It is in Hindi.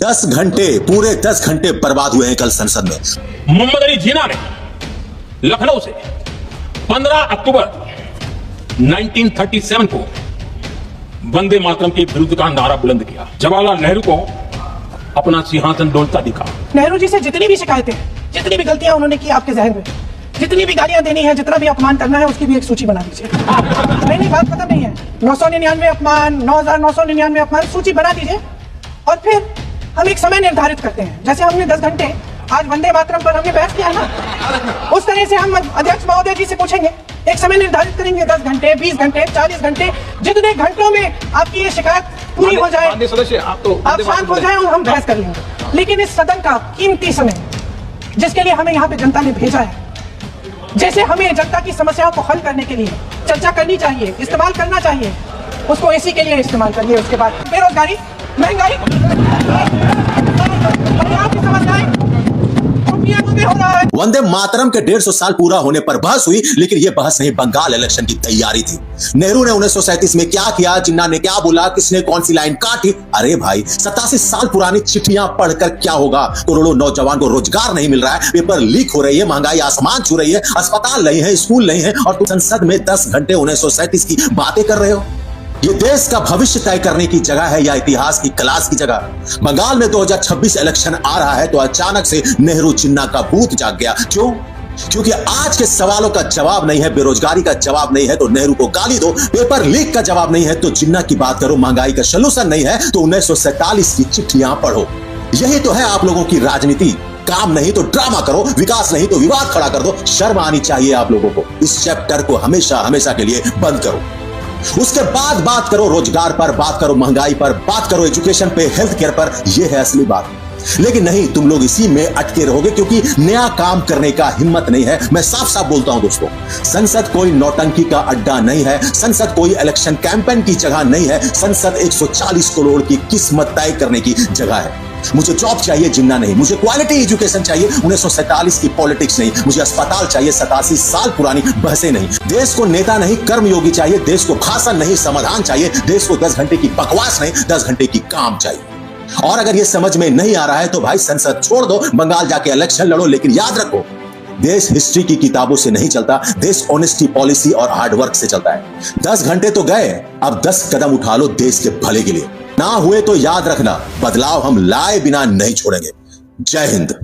10 घंटे, पूरे 10 घंटे बर्बाद हुए हैं कल संसद में। मोहम्मद अली जिन्ना ने लखनऊ से 15 अक्टूबर 1937 को वंदे मातरम के विरुद्ध का नारा बुलंद किया। जवाहरलाल नेहरू को अपना सिंहासन डोलता दिखा। नेहरू जी से जितनी भी शिकायतें, जितनी भी गलतियां उन्होंने की आपके जहन में, जितनी भी गालियां देनी है, जितना भी अपमान करना है, उसकी भी एक सूची बना दीजिए। नहीं, बात खत्म नहीं है। 999 अपमान, 9999 अपमान, सूची बना दीजिए और फिर हम एक समय निर्धारित करते हैं। जैसे हमने 10 घंटे आज वंदे मातरम पर हमने बहस किया है ना, उस तरह से हम अध्यक्ष महोदय जी से पूछेंगे, एक समय निर्धारित करेंगे, 10 घंटे, 20 घंटे, 40 घंटे, जितने घंटों में आपकी ये शिकायत पूरी हो जाए, सदस्य आप शांत हो जाए और हम बहस कर लेंगे। लेकिन इस सदन का कीमती समय, जिसके लिए हमें यहाँ पे जनता ने भेजा है, जैसे हमें जनता की समस्याओं को हल करने के लिए चर्चा करनी चाहिए, इस्तेमाल करना चाहिए, उसको इसी के लिए इस्तेमाल करिए। उसके बाद बेरोजगारी, महंगाई, की समस्याएं हो रहा है। वंदे मातरम के 150 साल पूरा होने पर बहस हुई, लेकिन यह बहस नहीं, बंगाल इलेक्शन की तैयारी थी। नेहरू ने 1937 में क्या किया, जिन्ना ने क्या बोला, किसने कौन सी लाइन काटी। अरे भाई, 87 साल पुरानी चिट्ठियां पढ़कर क्या होगा? करोड़ों नौजवान को रोजगार नहीं मिल रहा है, पेपर लीक हो रही है, महंगाई आसमान छू रही है, अस्पताल नहीं है, स्कूल नहीं है, और तुम संसद में 10 घंटे 1937 की बातें कर रहे हो। ये देश का भविष्य तय करने की जगह है या इतिहास की क्लास की जगह? बंगाल में 2026 इलेक्शन आ रहा है तो अचानक से नेहरू जिन्ना का भूत जाग गया। क्यों? क्योंकि आज के सवालों का जवाब नहीं है, बेरोजगारी का जवाब नहीं है तो नेहरू को गाली दो, पेपर लीक का जवाब नहीं है तो जिन्ना की बात करो, महंगाई का सलूशन नहीं है तो 1947 की चिट्ठियां पढ़ो। यही तो है आप लोगों की राजनीति। काम नहीं तो ड्रामा करो, विकास नहीं तो विवाद खड़ा कर दो। शर्म आनी चाहिए आप लोगों को। इस चैप्टर को हमेशा हमेशा के लिए बंद करो। उसके बाद बात करो रोजगार पर, बात करो महंगाई पर, बात करो एजुकेशन पे, हेल्थ केयर पर। यह है असली बात। लेकिन नहीं, तुम लोग इसी में अटके रहोगे क्योंकि नया काम करने का हिम्मत नहीं है। मैं साफ साफ बोलता हूं दोस्तों, संसद कोई नौटंकी का अड्डा नहीं है, संसद कोई इलेक्शन कैंपेन की जगह नहीं है, संसद 140 करोड़ की किस्मत तय करने की जगह है। मुझे जॉब चाहिए, जिन्ना नहीं। मुझे क्वालिटी एजुकेशन चाहिए, 1947 की पॉलिटिक्स नहीं। मुझे अस्पताल चाहिए, 87 साल पुरानी बहसें नहीं। देश को नेता नहीं, कर्मयोगी चाहिए। देश को भाषण नहीं, समाधान चाहिए। देश को 10 घंटे की बकवास नहीं, 10 घंटे की काम चाहिए। और अगर ये समझ में नहीं आ रहा है तो भाई संसद छोड़ दो, बंगाल जाके इलेक्शन लड़ो। लेकिन याद रखो, देश हिस्ट्री की किताबों से नहीं चलता, देश ऑनेस्टी, पॉलिसी और हार्डवर्क से चलता है। 10 घंटे तो गए, अब 10 कदम उठा लो देश के भले के लिए। ना हुए तो याद रखना, बदलाव हम लाए बिना नहीं छोड़ेंगे। जय हिंद।